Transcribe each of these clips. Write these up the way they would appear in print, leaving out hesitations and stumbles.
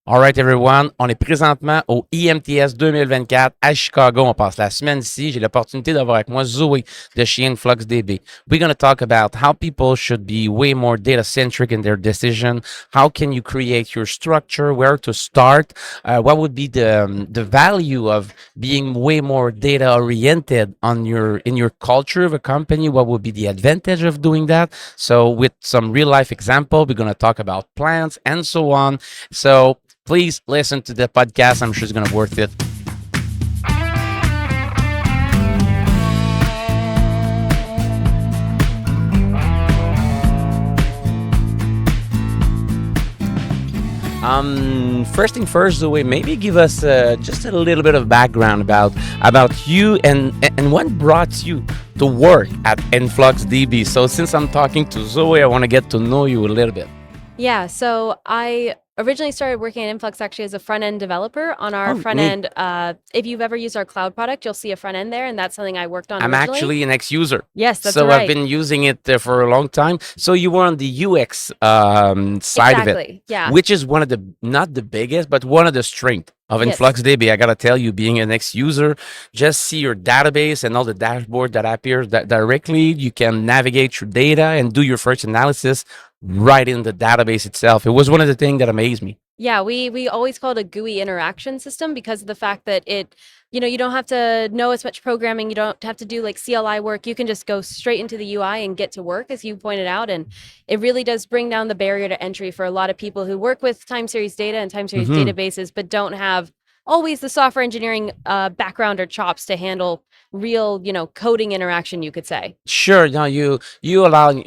All right, everyone. On est présentement au IMTS 2024 à Chicago. On passe la semaine ici. J'ai l'opportunité d'avoir avec moi Zoé de chez InfluxDB. We're going to talk about how people should be way more data-centric in their decision. How can you create your structure? Where to start? What would be the value of being way more data-oriented in your culture of a company? What would be the advantage of doing that? So with some real-life example, we're going to talk about plans and so on. So please listen to the podcast. I'm sure it's going to be worth it. First thing first, Zoe, maybe give us just a little bit of background about you and what brought you to work at InfluxDB. So since I'm talking to Zoe, I want to get to know you a little bit. Yeah, so I originally started working at Influx actually as a front-end developer on our Oh, front neat. end. If you've ever used our cloud product, you'll see a front end there, and that's something I worked on I'm originally. actually an ex-user. Yes, that's So I've right. been using it for a long time. So you were on the UX side of it, Exactly. Yeah. which is one of the, not the biggest, but one of the strengths of Yes. InfluxDB. I gotta tell you, being an ex-user, just see your database and all the dashboard that appears directly. You can navigate your data and do your first analysis right in the database itself. It was one of the things that amazed me. Yeah, we always call it a GUI interaction system because of the fact that you don't have to know as much programming. You don't have to do like CLI work. You can just go straight into the UI and get to work, as you pointed out. And it really does bring down the barrier to entry for a lot of people who work with time series data and time series databases, but don't have always the software engineering background or chops to handle real, coding interaction, you could say. Sure, you allow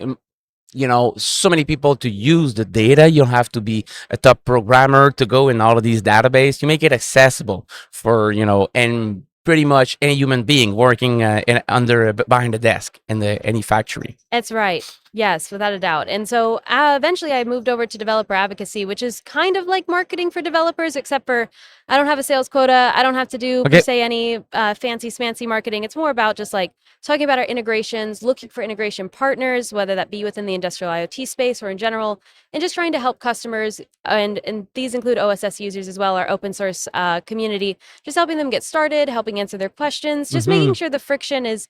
so many people to use the data. You don't have to be a top programmer to go in all of these databases. You make it accessible for and pretty much any human being working behind the desk in any factory. That's right. Yes, without a doubt. And so eventually I moved over to developer advocacy, which is kind of like marketing for developers, except for I don't have a sales quota. I don't have to do per se any fancy smancy marketing. It's more about just like talking about our integrations, looking for integration partners, whether that be within the industrial IoT space or in general, and just trying to help customers. And these include OSS users as well, our open source community, just helping them get started, helping answer their questions, just making sure the friction is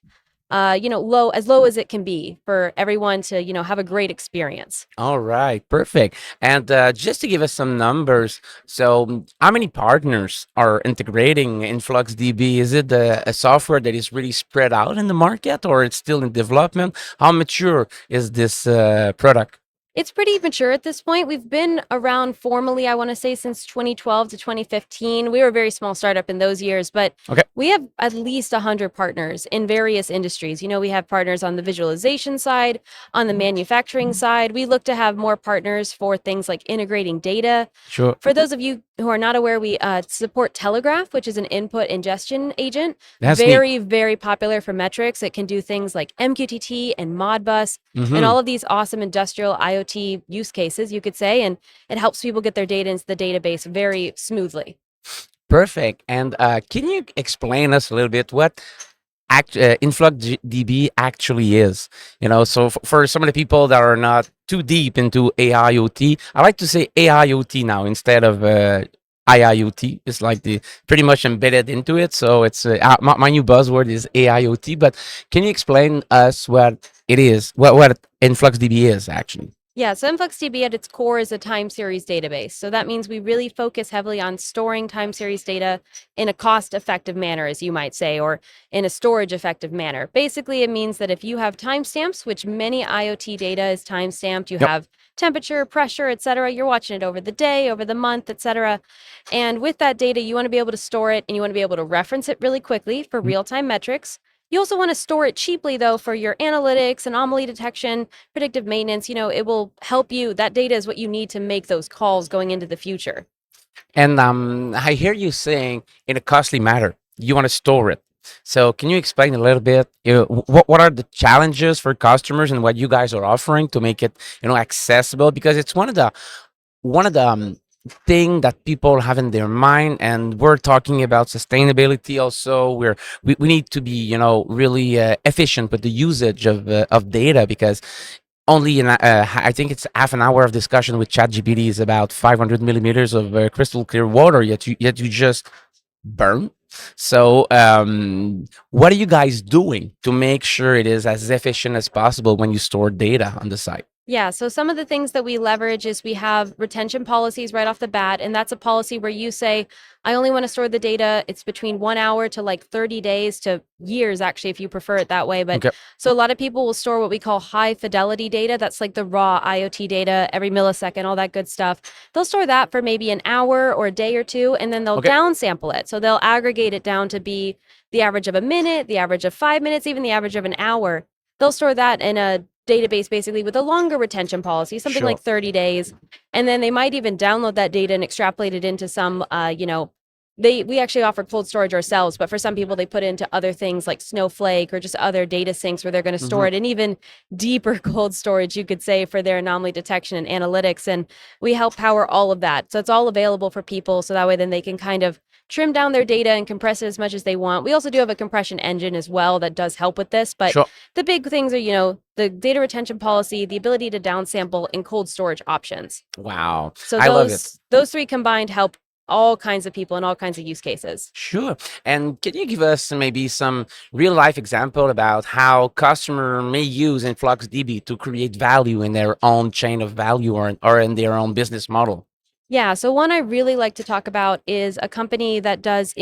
low as it can be for everyone to, have a great experience. All right, perfect. And just to give us some numbers, so how many partners are integrating InfluxDB? Is it a software that is really spread out in the market, or it's still in development? How mature is this product? It's pretty mature at this point. We've been around formally, I want to say, since 2012 to 2015. We were a very small startup in those years, but Okay. we have at least 100 partners in various industries. We have partners on the visualization side, on the manufacturing side. We look to have more partners for things like integrating data. Sure. For those of you who are not aware, we support Telegraph, which is an input ingestion agent. That's neat. Very, very popular for metrics. It can do things like MQTT and Modbus and all of these awesome industrial IoT use cases, you could say, and it helps people get their data into the database very smoothly. Perfect. And can you explain us a little bit what InfluxDB actually is? So for some of the people that are not too deep into AIoT, I like to say AIoT now instead of IIoT. It's like the pretty much embedded into it. So it's my new buzzword is AIoT. But can you explain us what it is, what InfluxDB is actually? Yeah, so InfluxDB at its core is a time series database. So that means we really focus heavily on storing time series data in a cost-effective manner, as you might say, or in a storage-effective manner. Basically, it means that if you have timestamps, which many IoT data is timestamped, you have temperature, pressure, etc. You're watching it over the day, over the month, etc. And with that data, you want to be able to store it and you want to be able to reference it really quickly for real-time metrics. You also want to store it cheaply, though, for your analytics, anomaly detection, predictive maintenance. It will help you. That data is what you need to make those calls going into the future. And I hear you saying in a costly matter, you want to store it. So can you explain a little bit, what are the challenges for customers and what you guys are offering to make it, accessible? Because it's one of the thing that people have in their mind, and we're talking about sustainability also. We need to be really efficient with the usage of data, because only I think it's half an hour of discussion with ChatGPT is about 500 millimeters of crystal clear water, yet you just burn. So what are you guys doing to make sure it is as efficient as possible when you store data on the site? Yeah, so some of the things that we leverage is we have retention policies right off the bat, and that's a policy where you say, I only want to store the data. It's between 1 hour to like 30 days to years, actually, if you prefer it that way. But Okay. so a lot of people will store what we call high fidelity data. That's like the raw IoT data, every millisecond, all that good stuff. They'll store that for maybe an hour or a day or two, and then they'll Okay. downsample it. So they'll aggregate it down to be the average of a minute, the average of 5 minutes, even the average of an hour. They'll store that in a database basically with a longer retention policy, something Sure. like 30 days. And then they might even download that data and extrapolate it into some, we actually offer cold storage ourselves, but for some people they put into other things like Snowflake or just other data sinks where they're going to store it in even deeper cold storage, you could say, for their anomaly detection and analytics. And we help power all of that. So it's all available for people. So that way then they can kind of trim down their data and compress it as much as they want. We also do have a compression engine as well that does help with this. But Sure. the big things are, the data retention policy, the ability to downsample, and cold storage options. Wow. So I love it. those three combined help all kinds of people in all kinds of use cases. Sure. And can you give us maybe some real life example about how customer may use InfluxDB to create value in their own chain of value or in their own business model? Yeah, so one I really like to talk about is a company that does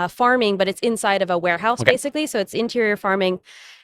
farming, but it's inside of a warehouse, Okay. basically. So it's interior farming.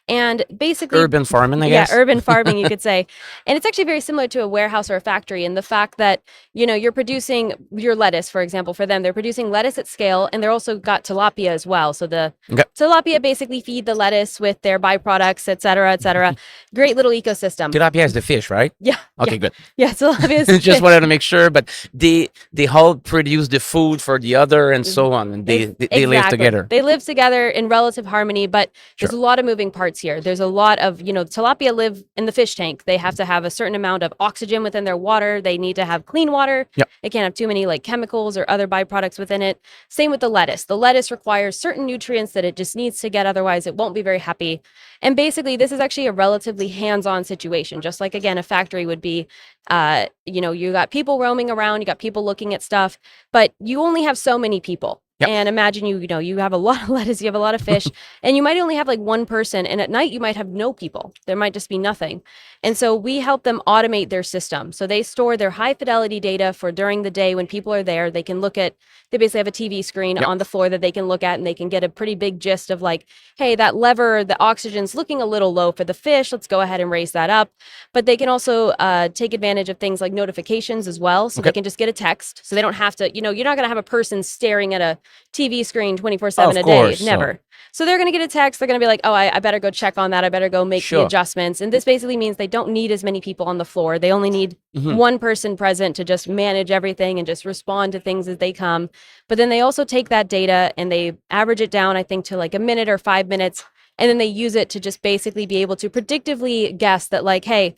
And basically, Urban farming, I yeah, guess. urban farming, you could say. And it's actually very similar to a warehouse or a factory in the fact that, you're producing your lettuce, for example, for them. They're producing lettuce at scale, and they're also got tilapia as well. So the Okay. tilapia basically feed the lettuce with their byproducts, et cetera, et cetera. Great little ecosystem. Tilapia is the fish, right? Yeah. Okay, good. Yeah, tilapia is Just wanted to make sure, but they all produce the food for the other and so on, and they live Exactly. together. They live together in relative harmony, but there's Sure. a lot of moving parts here. There's a lot of, tilapia live in the fish tank. They have to have a certain amount of oxygen within their water. They need to have clean water. Yep. They can't have too many like chemicals or other byproducts within it. Same with the lettuce. The lettuce requires certain nutrients that it just needs to get, otherwise it won't be very happy. And basically, this is actually a relatively hands-on situation, just like, again, a factory would be. You got people roaming around, you got people looking at stuff, but you only have so many people. Yep. And imagine you have a lot of lettuce, you have a lot of fish, and you might only have like one person, and at night you might have no people. There might just be nothing. And so we help them automate their system. So they store their high fidelity data for during the day when people are there. They basically have a TV screen Yep. on the floor that they can look at, and they can get a pretty big gist of like, hey, that lever, the oxygen's looking a little low for the fish. Let's go ahead and raise that up. But they can also take advantage of things like notifications as well. So Okay. they can just get a text. So they don't have to, you're not going to have a person staring at a TV screen 24/7 a day. course, Never. So they're going to get a text. They're going to be like, oh, I better go check on that. I better go make the Sure. adjustments. And this basically means they don't need as many people on the floor. They only need Mhm. one person present to just manage everything and just respond to things as they come. But then they also take that data and they average it down, I think, to like a minute or 5 minutes. And then they use it to just basically be able to predictively guess that, like, hey,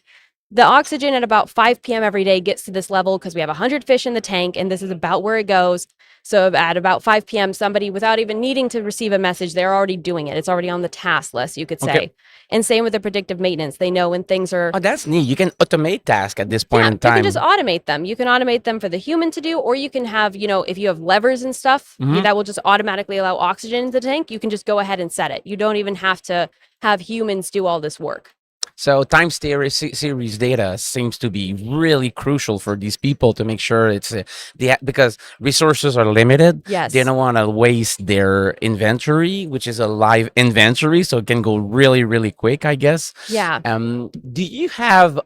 the oxygen at about 5 p.m. every day gets to this level because we have 100 fish in the tank, and this is about where it goes. So at about 5 p.m., somebody, without even needing to receive a message, they're already doing it. It's already on the task list, you could say. Okay. And same with the predictive maintenance. They know when things are... Oh, that's neat. You can automate tasks at this point Yeah, in you time. can just automate them. You can automate them for the human to do, or you can have, if you have levers and stuff, Mhm. that will just automatically allow oxygen into the tank. You can just go ahead and set it. You don't even have to have humans do all this work. So time series data seems to be really crucial for these people to make sure it's because resources are limited. Yes. They don't want to waste their inventory, which is a live inventory, so it can go really, really quick, I guess. Yeah. Do you have,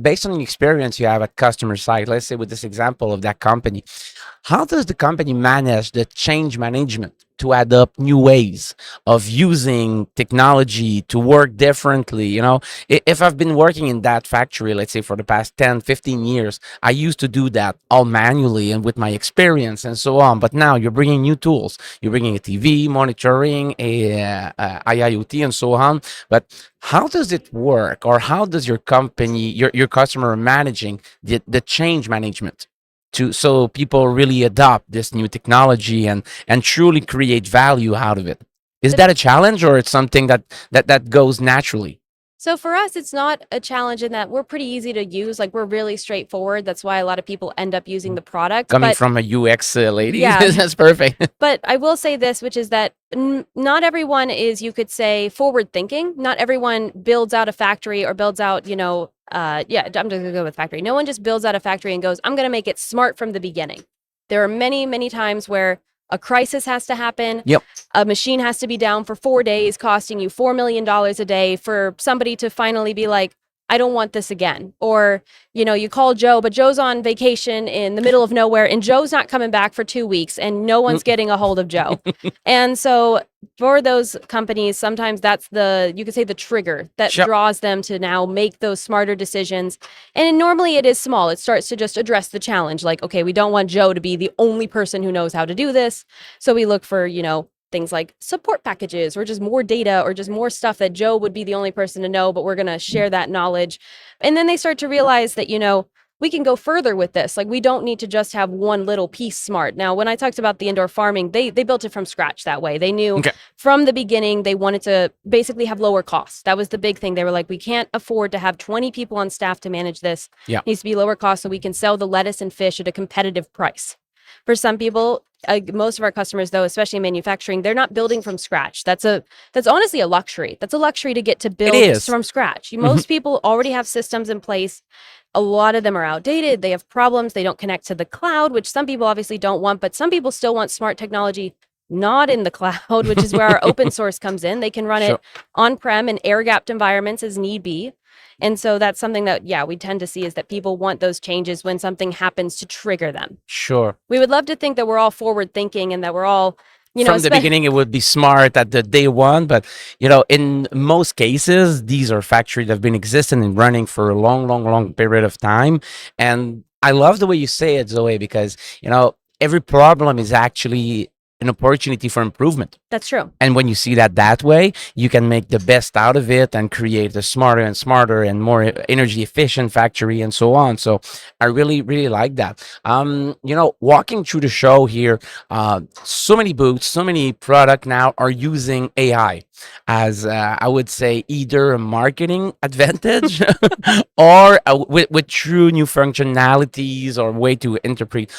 based on the experience you have at customer side, let's say with this example of that company, how does the company manage the change management to adopt new ways of using technology to work differently? If I've been working in that factory, let's say for the past 10, 15 years, I used to do that all manually and with my experience and so on. But now you're bringing new tools. You're bringing a TV, monitoring, IIoT and so on. But how does it work, or how does your company, your customer managing the change management? So people really adopt this new technology and truly create value out of it. Is that a challenge, or it's something that goes naturally? So for us, it's not a challenge in that we're pretty easy to use. Like we're really straightforward. That's why a lot of people end up using the product. Coming But from a UX lady, yeah, that's perfect. but I will say this, which is that not everyone is, you could say, forward thinking. Not everyone builds out a factory or builds out, I'm just gonna go with factory. No one just builds out a factory and goes, I'm gonna make it smart from the beginning. There are many, many times where a crisis has to happen. Yep. A machine has to be down for 4 days, costing you $4 million a day for somebody to finally be like, I don't want this again. Or, you call Joe, but Joe's on vacation in the middle of nowhere and Joe's not coming back for 2 weeks and no one's getting a hold of Joe. And so for those companies, sometimes that's you could say the trigger that draws them to now make those smarter decisions. And normally it is small. It starts to just address the challenge. Like, okay, we don't want Joe to be the only person who knows how to do this. So we look for, things like support packages or just more data or just more stuff that Joe would be the only person to know, but we're going to share that knowledge. And then they start to realize that, we can go further with this. Like we don't need to just have one little piece smart. Now, when I talked about the indoor farming, they built it from scratch that way. They knew from the beginning they wanted to basically have lower costs. That was the big thing. They were like, we can't afford to have 20 people on staff to manage this. Yeah. It needs to be lower cost so we can sell the lettuce and fish at a competitive price. For some people, most of our customers, though, especially in manufacturing, they're not building from scratch. That's honestly a luxury. That's a luxury to get to build from scratch. Most people already have systems in place. A lot of them are outdated. They have problems. They don't connect to the cloud, which some people obviously don't want, but some people still want smart technology not in the cloud, which is where our open source comes in. They can run it on-prem in air-gapped environments as need be. And so that's something that, we tend to see is that people want those changes when something happens to trigger them. Sure. We would love to think that we're all forward thinking and that we're all, from the beginning, it would be smart at the day one. But, in most cases, these are factories that have been existing and running for a long, long, long period of time. And I love the way you say it, Zoe, because, every problem is actually an opportunity for improvement. That's true. And when you see that way, you can make the best out of it and create a smarter and smarter and more energy efficient factory and so on. So I really, really like that. Walking through the show here, so many booths, so many product now are using AI as I would say either a marketing advantage or with true new functionalities or way to interpret.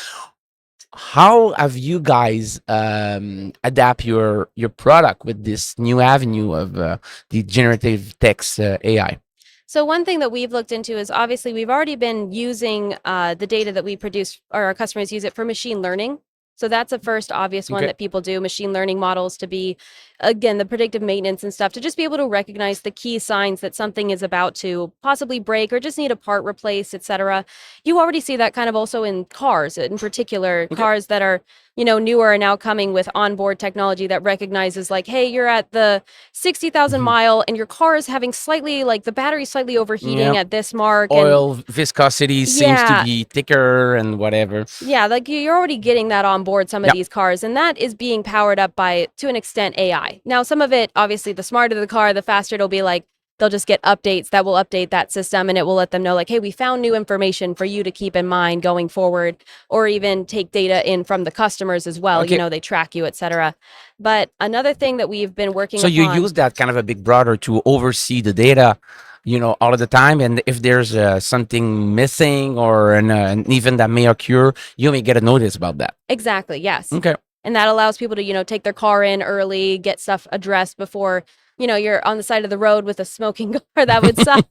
How have you guys adapt your product with this new avenue of the generative text AI? So one thing that we've looked into is obviously we've already been using the data that we produce, or our customers use it for machine learning. So that's a first obvious one that people do, machine learning models to be, again, the predictive maintenance and stuff, to just be able to recognize the key signs that something is about to possibly break or just need a part replaced, etc. You already see that kind of also in cars, in particular, cars that are, newer are now coming with onboard technology that recognizes like, hey, you're at the 60,000 mile and your car is having slightly, like the battery's slightly overheating at this mark. Oil viscosity seems to be thicker and whatever. Yeah, like you're already getting that on board some of these cars, and that is being powered up by, to an extent, AI. Now, some of it, obviously, the smarter the car, the faster it'll be. Like they'll just get updates that will update that system, and it will let them know like, hey, we found new information for you to keep in mind going forward, or even take data in from the customers as well. They track you, etc. But another thing that we've been working on. So you use that kind of a big brother to oversee the data, all of the time. And if there's something missing or an event that may occur, you may get a notice about that. Exactly. Yes. Okay. And that allows people to, take their car in early, get stuff addressed before, you're on the side of the road with a smoking car. That would suck.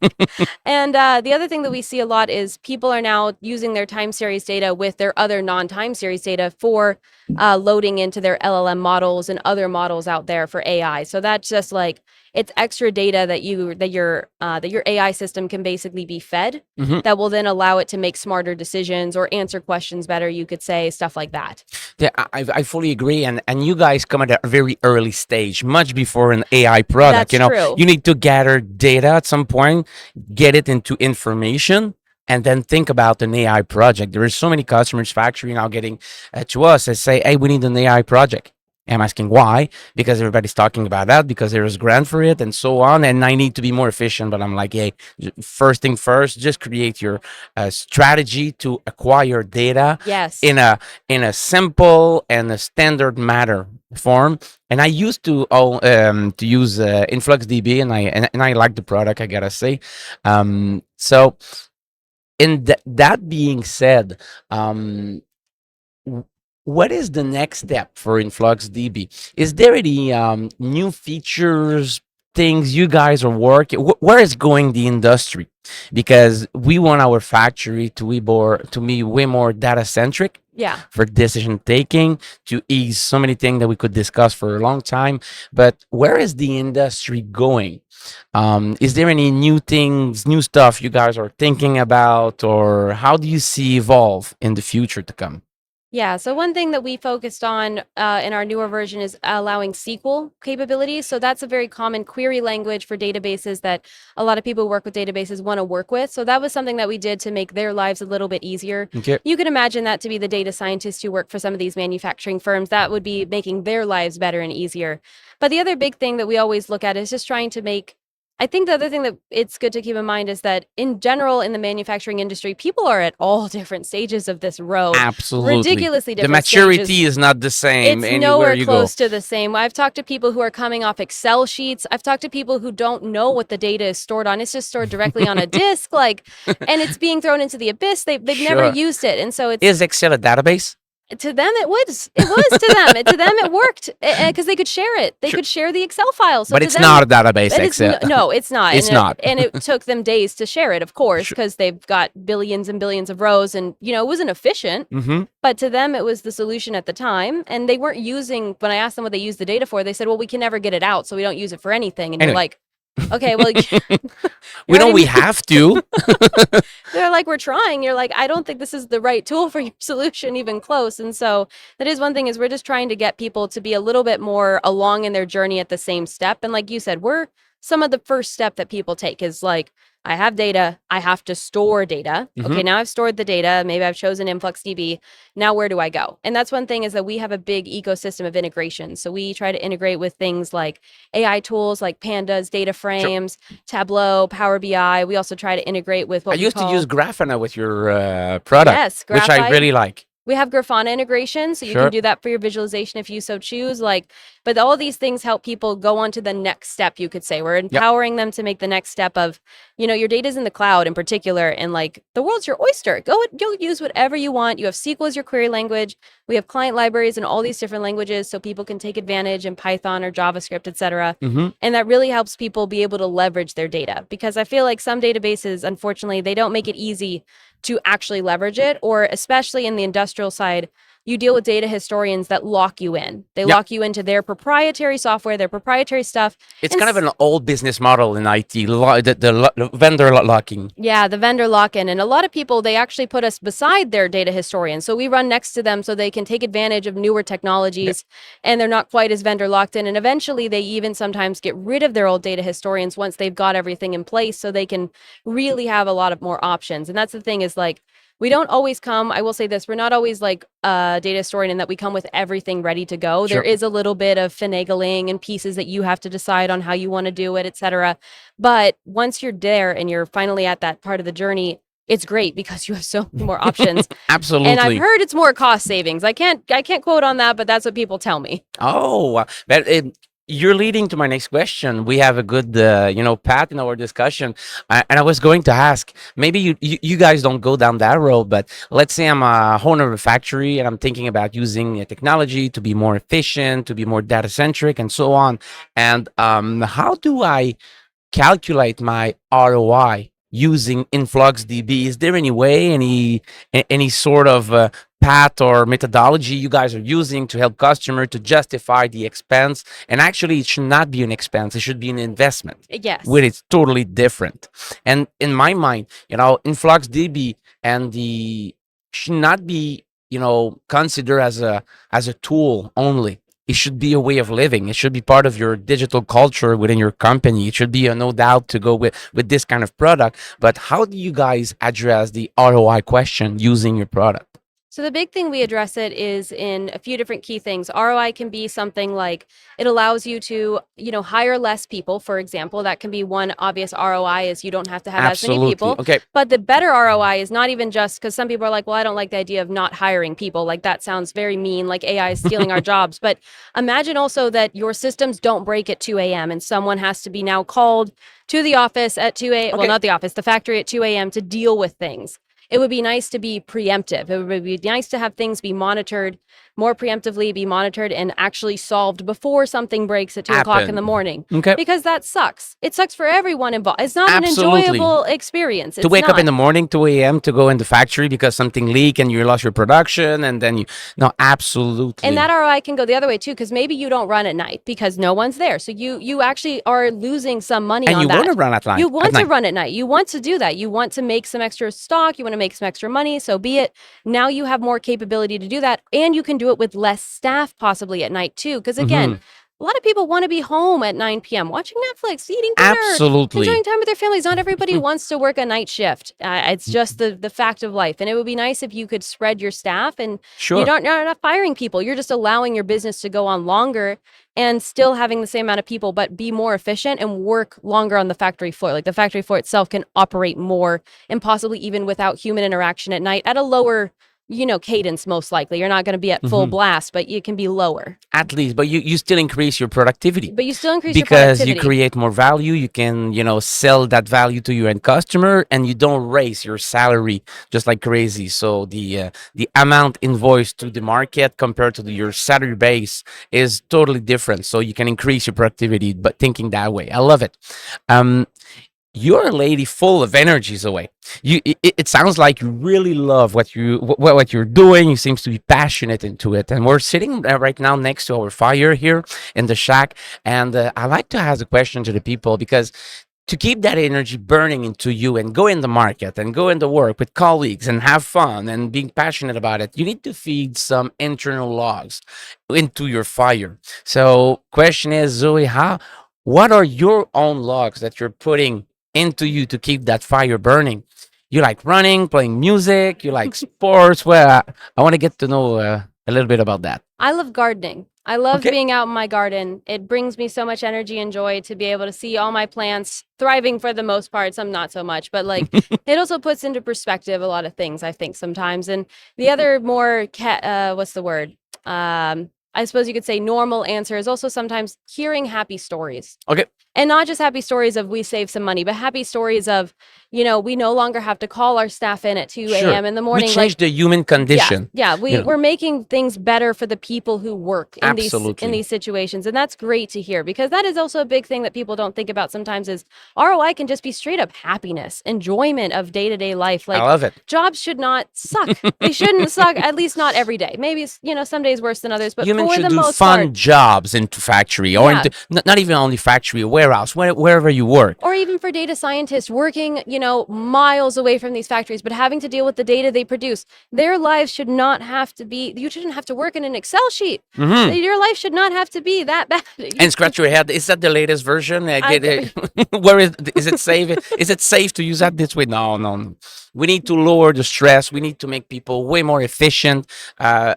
And the other thing that we see a lot is people are now using their time series data with their other non-time series data for loading into their LLM models and other models out there for AI. So that's just like, it's extra data that your AI system can basically be fed that will then allow it to make smarter decisions or answer questions better, you could say, stuff like that. Yeah, I fully agree. And you guys come at a very early stage, much before an AI product. That's true. You need to gather data at some point, get it into information, and then think about an AI project. There are so many customers, factory now getting to us and say, hey, we need an AI project. I'm asking why, because everybody's talking about that, because there is grant for it and so on. And I need to be more efficient, but I'm like, hey, first thing first, just create your strategy to acquire data in a simple and a standard manner. form, and I used to use InfluxDB, and I like the product, I gotta say. So, that being said, um, w- what is the next step for InfluxDB? Is there any new features, things you guys are working? Where is going the industry? Because we want our factory to be way more data centric Yeah. for decision taking, to ease so many things that we could discuss for a long time. But where is the industry going? Is there any new things, new stuff you guys are thinking about, or how do you see evolve in the future to come? Yeah, so one thing that we focused on in our newer version is allowing SQL capabilities. So that's a very common query language for databases that a lot of people who work with databases want to work with. So that was something that we did to make their lives a little bit easier. Okay. You can imagine that to be the data scientists who work for some of these manufacturing firms. That would be making their lives better and easier. But the other big thing that we always look at is just trying to make I think the other thing that it's good to keep in mind is that in general, in the manufacturing industry, people are at all different stages of this road. Absolutely. Ridiculously The different maturity stages. is not the same It's anywhere nowhere you go. close to the same. I've talked to people who are coming off Excel sheets. I've talked to people who don't know what the data is stored on. It's just stored directly on a disk, and it's being thrown into the abyss. They've never Sure. used it, and so it's Is Excel a database? to them it was to them it worked because they could share it. They Sure. could share the Excel file. So But to it's them, not a database, but it's Excel. no, it's not. It's and not. and it took them days to share it, of course, Sure. because they've got billions and billions of rows, and it wasn't efficient. Mm-hmm. But to them, it was the solution at the time, and they weren't using. When I asked them what they used the data for, they said, "Well, we can never get it out, so we don't use it for anything." And Anyway. you're like, "Okay, well." We know know what I we mean? have to. They're like, we're trying. You're like, I don't think this is the right tool for your solution, even close. And so that is one thing is we're just trying to get people to be a little bit more along in their journey at the same step. And like you said, we're some of the first step that people take is like, I have data, I have to store data. Mhm. Okay, now I've stored the data. Maybe I've chosen InfluxDB. Now where do I go? And that's one thing is that we have a big ecosystem of integration. So we try to integrate with things like AI tools like Pandas, data frames, Tableau, Power BI. We also try to integrate with what I we used call, to use Grafana with your product, yes, which I Graphite. really like. We have Grafana integration, so you Sure. can do that for your visualization if you so choose. But all these things help people go on to the next step, you could say. We're empowering them to make the next step of, your data's in the cloud in particular, and the world's your oyster. Go use whatever you want. You have SQL as your query language. We have client libraries in all these different languages, so people can take advantage in Python or JavaScript, etc. Mm-hmm. And that really helps people be able to leverage their data, because I feel like some databases, unfortunately, they don't make it easy to actually leverage it, or especially in the industrial side, you deal with data historians that lock you in. They lock you into their proprietary software, their proprietary stuff. It's And kind of an old business model in IT, the vendor locking. Yeah, the vendor lock-in. And a lot of people, they actually put us beside their data historian. So we run next to them so they can take advantage of newer technologies, and they're not quite as vendor locked in. And eventually they even sometimes get rid of their old data historians once they've got everything in place, so they can really have a lot of more options. And that's the thing is we don't always come, I will say this, we're not always like a data historian in that we come with everything ready to go. Sure. There is a little bit of finagling and pieces that you have to decide on how you want to do it, etc. But once you're there and you're finally at that part of the journey, it's great because you have so many more options. Absolutely. And I've heard it's more cost savings. I can't quote on that, but that's what people tell me. Oh, but you're leading to my next question. We have a good, path in our discussion, and I was going to ask. Maybe you guys don't go down that road, but let's say I'm a owner of a factory and I'm thinking about using technology to be more efficient, to be more data centric, and so on. And how do I calculate my ROI using InfluxDB? Is there any way, any sort of path or methodology you guys are using to help customer to justify the expense? And actually, it should not be an expense; it should be an investment. Yes. When it's totally different. And in my mind, InfluxDB and the should not be considered as a tool only. It should be a way of living. It should be part of your digital culture within your company. It should be no doubt to go with this kind of product. But how do you guys address the ROI question using your product? So the big thing we address it is in a few different key things. ROI can be something like it allows you to, hire less people, for example. That can be one obvious ROI is you don't have to have as many Absolutely. people. Okay. But the better ROI is not even just because some people are like, well, I don't like the idea of not hiring people. Like that sounds very mean, like AI is stealing our jobs. But imagine also that your systems don't break at 2 a.m. and someone has to be now called to the office at 2 a.m. Well, Okay. not the office, the factory at 2 a.m. to deal with things. It would be nice to be preemptive. It would be nice to have things be monitored more preemptively, be monitored and actually solved before something breaks at 2 o'clock in the Happen. morning. Okay. Because that sucks. It sucks for everyone involved. It's not Absolutely. an enjoyable experience. To It's wake up not. in the morning, 2 a.m., to go in the factory because something leaked and you lost your production, and then no, absolutely. And that ROI can go the other way too, because maybe you don't run at night because no one's there. So you actually are losing some money and on you that. want to run at night. You want to run at night. You want to do that. You want to make some extra stock. You want to make some extra money. So be it. Now you have more capability to do that. And you can do it with less staff possibly at night too. Because again, a lot of people want to be home at 9 p.m. watching Netflix, eating dinner, Absolutely. enjoying time with their families. Not everybody wants to work a night shift. It's just the fact of life. And it would be nice if you could spread your staff and Sure. you're not firing people. You're just allowing your business to go on longer and still having the same amount of people, but be more efficient and work longer on the factory floor. Like the factory floor itself can operate more and possibly even without human interaction at night at a lower cadence, most likely. You're not going to be at full blast, but you can be lower. At least, but you still increase your productivity. But you still increase because your you productivity. create more value. You can, sell that value to your end customer, and you don't raise your salary just like crazy. So the amount invoiced to the market compared to your salary base is totally different. So you can increase your productivity, but thinking that way. I love it. You're a lady full of energy, Zoe. It sounds like you really love what you're doing. You seems to be passionate into it. And we're sitting right now next to our fire here in the shack. And I like to ask a question to the people, because to keep that energy burning into you and go in the market and go into work with colleagues and have fun and being passionate about it, you need to feed some internal logs into your fire. So question is, Zoe, what are your own logs that you're putting into you to keep that fire burning? You like running, playing music, you like sports. Well, I want to get to know a little bit about that. I love gardening. I love Okay. being out in my garden. It brings me so much energy and joy to be able to see all my plants thriving for the most part. Some not so much, but like it also puts into perspective a lot of things, I think, sometimes. And the other more what's the word? I suppose you could say normal answer is also sometimes hearing happy stories. Okay. And not just happy stories of we save some money, but happy stories of, we no longer have to call our staff in at 2 a.m. in the morning. We change the human condition. Yeah, we're making things better for the people who work in these situations. And that's great to hear, because that is also a big thing that people don't think about sometimes is ROI can just be straight up happiness, enjoyment of day-to-day life. Like, I love it. Jobs should not suck. They shouldn't suck, at least not every day. Maybe it's, some days worse than others, but Humans for should the do most fun part, jobs into factory or into not even only factory, warehouse, wherever you work. or even for data scientists working, miles away from these factories, but having to deal with the data they produce. Their lives should not have to be, you shouldn't have to work in an Excel sheet. Your life should not have to be that bad. And scratch your head. Is that the latest version? Where is it safe? Is it safe to use that this way? No. We need to lower the stress. We need to make people way more efficient.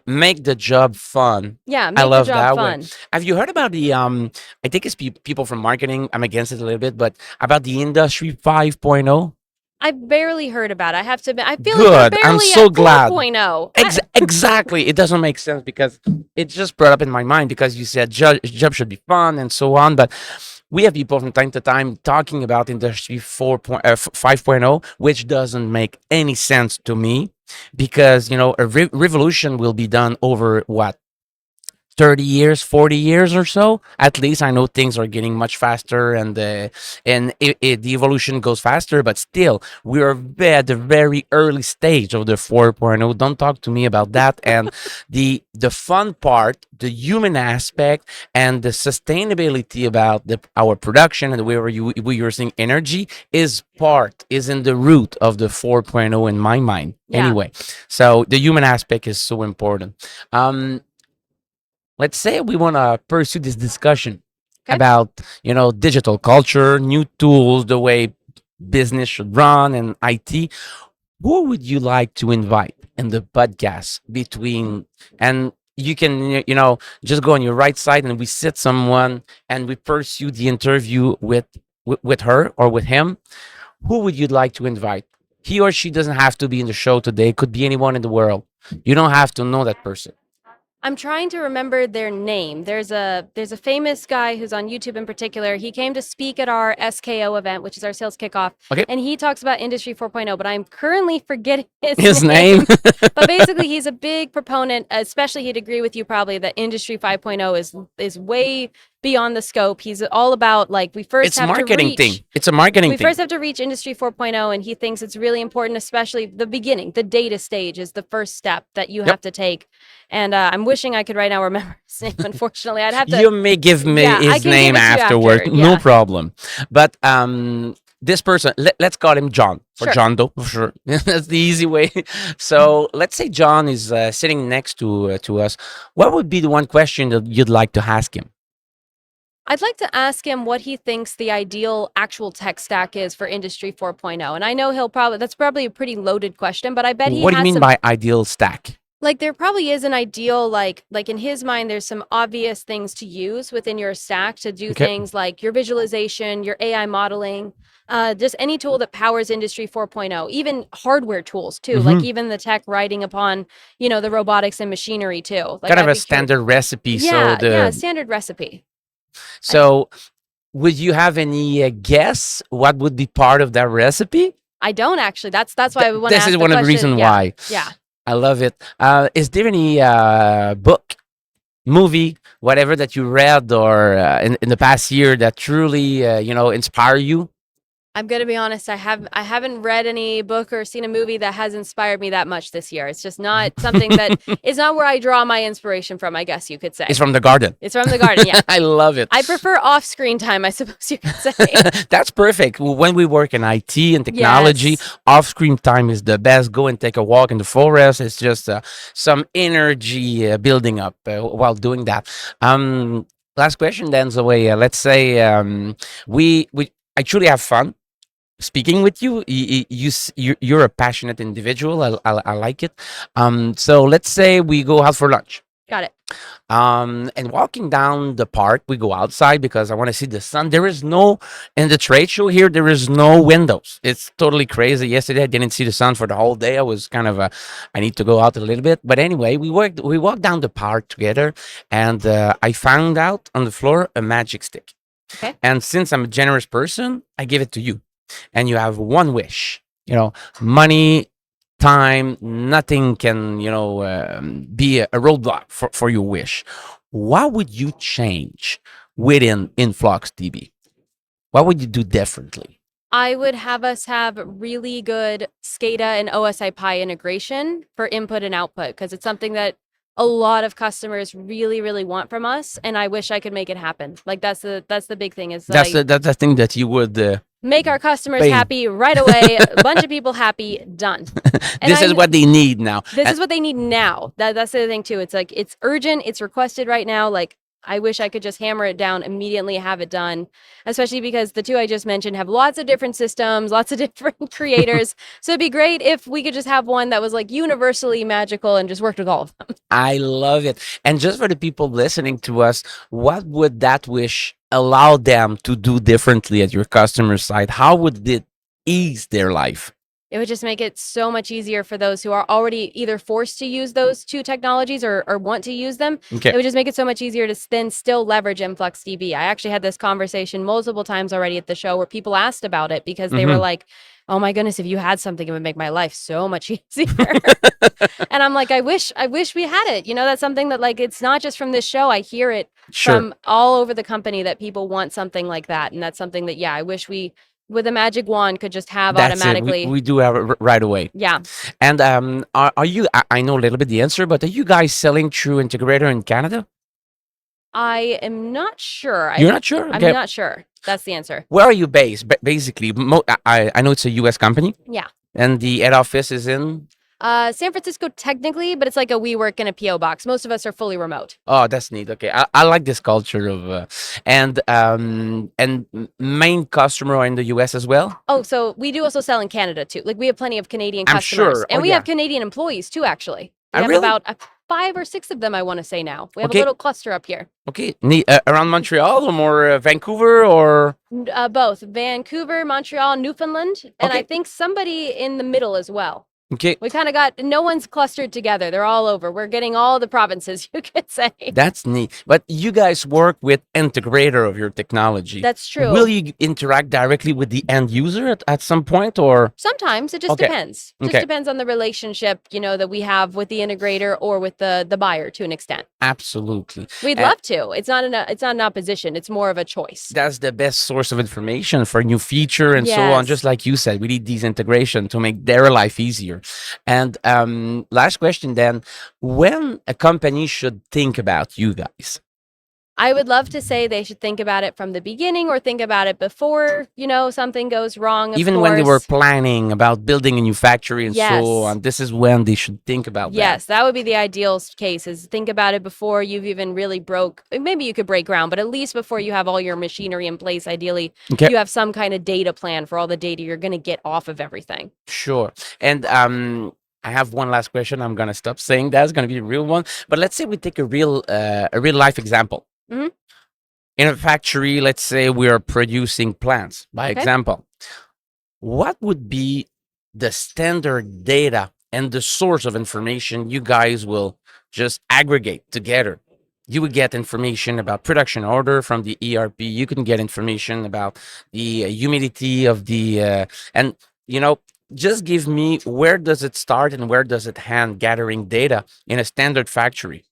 Make the job fun. Yeah, make I love the job that fun. way. Have you heard about the I think it's people from marketing. I'm against it a little bit, but about the industry 5.0? I barely heard about it. I have to admit, I feel Good. like we're barely I'm so at glad. 4.0. Exactly. It doesn't make sense because it just brought up in my mind, because you said job should be fun and so on. But we have people from time to time talking about industry 5.0, which doesn't make any sense to me, because, a revolution will be done over what? 30 years, 40 years or so. At least I know things are getting much faster, and the evolution goes faster, but still we're at the very early stage of the 4.0. Don't talk to me about that. And the fun part, the human aspect, and the sustainability about our production and the way we're using energy is in the root of the 4.0 in my mind. Yeah. Anyway, so the human aspect is so important. Let's say we want to pursue this discussion about, digital culture, new tools, the way business should run, and IT. Who would you like to invite in the podcast between, and you can, just go on your right side and we sit someone and we pursue the interview with her or with him. Who would you like to invite? He or she doesn't have to be in the show today. It could be anyone in the world. You don't have to know that person. I'm trying to remember their name. There's a famous guy who's on YouTube in particular. He came to speak at our SKO event, which is our sales kickoff. Okay. And he talks about Industry 4.0, but I'm currently forgetting His name. But basically, he's a big proponent, especially he'd agree with you probably that Industry 5.0 is way beyond the scope. He's all about we first It's have marketing to reach, thing. It's a marketing we thing. first have to reach Industry 4.0, and he thinks it's really important, especially the beginning. The data stage is the first step that you have to take. And I'm wishing I could right now remember his name. Unfortunately, I'd have to. You may give me I his can name give it to you afterward. after, No yeah. problem. But this person, let's call him John or Sure. John Doe. Sure, that's the easy way. So let's say John is sitting next to us. What would be the one question that you'd like to ask him? I'd like to ask him what he thinks the ideal actual tech stack is for Industry 4.0. And I know that's probably a pretty loaded question, but I bet he What do you has mean some, by ideal stack? there probably is an ideal, like in his mind, there's some obvious things to use within your stack to do Okay. things like your visualization, your AI modeling, just any tool that powers Industry 4.0, even hardware tools too, like even the tech riding upon, the robotics and machinery too. Kind of I'd a be standard recipe. Yeah, standard recipe. So would you have any guess what would be part of that recipe? I don't actually. That's why I want to ask This is the one of the question. reasons Yeah. why. Yeah. I love it. Is there any book, movie, whatever that you read or in the past year that truly inspire you? I'm gonna be honest. I haven't read any book or seen a movie that has inspired me that much this year. It's just not something that it's not where I draw my inspiration from. I guess you could say It's from the garden. it's from the garden. Yeah, I love it. I prefer off-screen time. I suppose you could say. That's perfect. When we work in IT and technology, Yes. off-screen time is the best. Go and take a walk in the forest. It's just some energy building up while doing that. Last question then, Zoe. Let's say we actually have fun speaking with you. You're a passionate individual. I like it. So let's say we go out for lunch. Got it. And walking down the park, we go outside because I want to see the sun. There is no, in the trade show here, there is no windows. It's totally crazy. Yesterday, I didn't see the sun for the whole day. I was kind of, I need to go out a little bit. But anyway, we walked down the park together, and I found out on the floor a magic stick. Okay. And since I'm a generous person, I give it to you. And you have one wish, money, time, nothing can, be a roadblock for your wish. What would you change within InfluxDB? What would you do differently? I would have us have really good SCADA and OSIPI integration for input and output because it's something that a lot of customers really, really want from us, and I wish I could make it happen. That's the big thing. Is That's the thing that you would make our customers Bang. happy right away. A bunch of people happy, done. And this is what they need now. This is what they need now. That's the other thing too. It's it's urgent. It's requested right now. I wish I could just hammer it down immediately, have it done, especially because the two I just mentioned have lots of different systems, lots of different creators. So it'd be great if we could just have one that was universally magical and just worked with all of them. I love it. And just for the people listening to us, what would that wish allow them to do differently at your customer side? How would it ease their life? It would just make it so much easier for those who are already either forced to use those two technologies or want to use them. Okay. It would just make it so much easier to then still leverage InfluxDB. I actually had this conversation multiple times already at the show where people asked about it because they were like, oh my goodness, if you had something, it would make my life so much easier. And I'm like, I wish we had it. That's something that it's not just from this show. I hear it from all over the company that people want something like that. And that's something that, I wish we, with a magic wand, could just have automatically. We do have it right away. Yeah. And are you, I know a little bit the answer, but are you guys selling through integrator in Canada? I am not sure. You're not sure? I'm not sure. That's the answer. Where are you based? Basically, I know it's a U.S. company. Yeah. And the head office is in? San Francisco technically, but it's like a WeWork and a PO box. Most of us are fully remote. Oh, that's neat. Okay, I like this culture of and main customer are in the U.S. as well. Oh, so we do also sell in Canada too. Like we have plenty of Canadian I'm customers, sure. and Oh, we yeah. have Canadian employees too. Actually, we have Really? about 5 or 6 of them. I want to say now. We have Okay. a little cluster up here. Okay, neat. Around Montreal or more Vancouver or Both Vancouver, Montreal, Newfoundland, and I Okay. think somebody in the middle as well. okay. We kind of got no one's clustered together. They're all over. We're getting all the provinces, you could say. That's neat. But you guys work with integrator of your technology. That's true. Will you interact directly with the end user at some point or? Sometimes it just Okay. depends. Just Okay. depends on the relationship, that we have with the integrator or with the buyer to an extent. Absolutely. We'd Uh, love to. It's not an opposition. It's more of a choice. That's the best source of information for new feature and so on. Yes. Just like you said, we need these integration to make their life easier. And last question then, when a company should think about you guys? I would love to say they should think about it from the beginning or think about it before, something goes wrong. Of Even when they were course. planning about building a new factory and Yes. so on, this is when they should think about that. Yes, that would be the ideal case is think about it before you've even really maybe you could break ground, but at least before you have all your machinery in place, ideally, Okay. you have some kind of data plan for all the data you're going to get off of everything. Sure. And I have one last question. I'm gonna stop saying that. It's gonna be a real one. But let's say we take a real life example. Mhm. In a factory, let's say we are producing plants, by Okay. example. What would be the standard data and the source of information you guys will just aggregate together? You would get information about production order from the ERP. You can get information about the humidity of the and just give me where does it start and where does it end gathering data in a standard factory?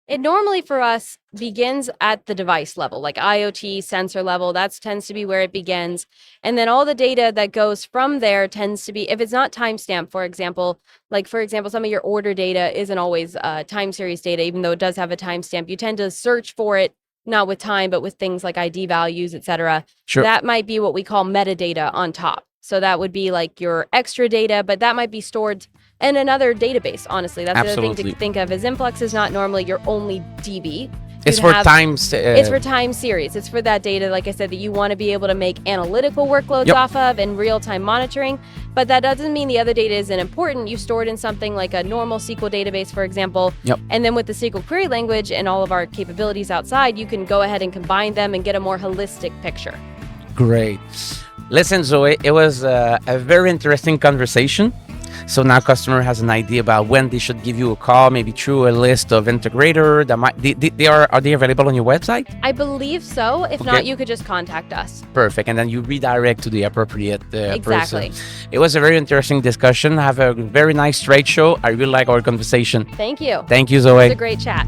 It normally for us begins at the device level, like IoT sensor level. That tends to be where it begins. And then all the data that goes from there tends to be, if it's not timestamped, for example, some of your order data isn't always time series data, even though it does have a timestamp. You tend to search for it, not with time, but with things like ID values, etc. Sure. That might be what we call metadata on top. So that would be like your extra data, but that might be stored in another database, honestly. That's the other thing Absolutely. to think of, is Influx is not normally your only DB. It's You'd for have- times. It's for time series. It's for that data, like I said, that you want to be able to make analytical workloads Yep. off of and real-time monitoring. But that doesn't mean the other data isn't important. You store it in something like a normal SQL database, for example. Yep. And then with the SQL query language and all of our capabilities outside, you can go ahead and combine them and get a more holistic picture. Great. Listen, Zoe, it was a very interesting conversation. So now customer has an idea about when they should give you a call, maybe through a list of integrator that might are they available on your website? I believe so. If Okay. not, you could just contact us. Perfect. And then you redirect to the appropriate Exactly. person. It was a very interesting discussion. Have a very nice trade show. I really like our conversation. Thank you. Thank you, It Zoe. was a great chat.